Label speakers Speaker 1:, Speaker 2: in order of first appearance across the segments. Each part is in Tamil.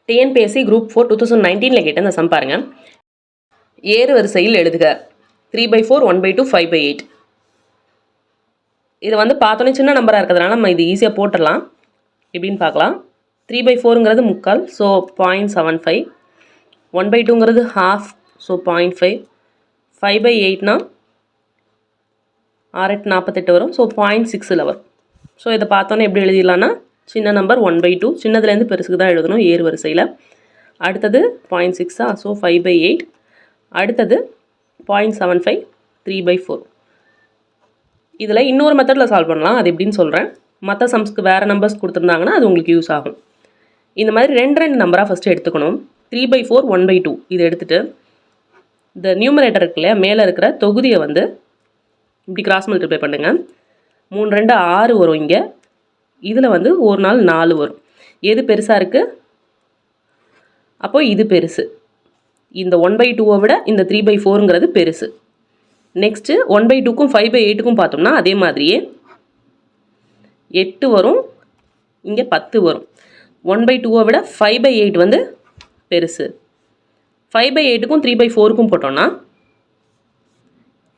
Speaker 1: டிஎன்பிஎஸ்சி குரூப் 4 2019 கேட்ட இந்த சம் பாருங்க. ஏறு வரிசையில் எழுதுக 3/4 1/2 5/8. இது வந்து பார்த்தோன்னே சின்ன நம்பராக இருக்கிறதுனால நம்ம இது ஈஸியாக போட்டுடலாம். எப்படின்னு பார்க்கலாம். 3/4ங்கிறது முக்கால், ஸோ 0.75. 1/2ங்கிறது ஹாஃப், ஸோ 0.5. 5/8னா 6 48 வரும், ஸோ 0.6 வரும். ஸோ இதை பார்த்தோன்னே எப்படி எழுதிடலான்னா, சின்ன நம்பர் 1/2, சின்னதுலேருந்து பெருசுக்கு தான் எழுதணும் ஏறு வரிசையில். அடுத்தது 0.6, ஸோ 5/8. அடுத்தது 0.75 3/4. இதில் இன்னொரு மெத்தடில் சால்வ் பண்ணலாம், அது எப்படின்னு சொல்கிறேன். மற்ற சம்ஸ்க்கு வேறு நம்பர்ஸ் கொடுத்துருந்தாங்கன்னா அது உங்களுக்கு யூஸ் ஆகும். இந்த மாதிரி ரெண்டு நம்பராக ஃபஸ்ட்டு எடுத்துக்கணும். 3/4 1/2 இதை எடுத்துகிட்டு இந்த நியூமரேட்டர் இருக்கு இல்லையா, மேலே இருக்கிற தொகுதியை வந்து இப்படி கிராஸ் மல்டிப்ளை பண்ணுங்கள். 3 2 6 வரும் இங்கே. இதில் வந்து ஒரு நாள் 4 வரும். எது பெருசாக இருக்குது? அப்போது இது பெருசு. இந்த 1/2 விட இந்த 3/4ங்கிறது பெருசு. நெக்ஸ்ட்டு 1/2க்கும் 5/8க்கும் பார்த்தோம்னா அதே மாதிரியே 8 வரும், இங்கே 10 வரும். 1/2 விட 5/8 வந்து பெருசு. 5/8க்கும் 3/4க்கும் போட்டோம்னா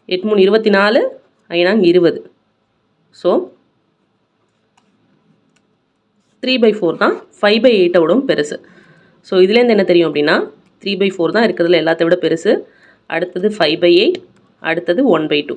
Speaker 1: 8 3 24, 5 20. ஸோ 3/4 தான் 5/8 விடவும் பெருசு. ஸோ இதுலேருந்து என்ன தெரியும் அப்படின்னா 3/4 தான் இருக்கிறதுல எல்லாத்த விட பெருசு. அடுத்தது 5/8, அடுத்தது 1/2.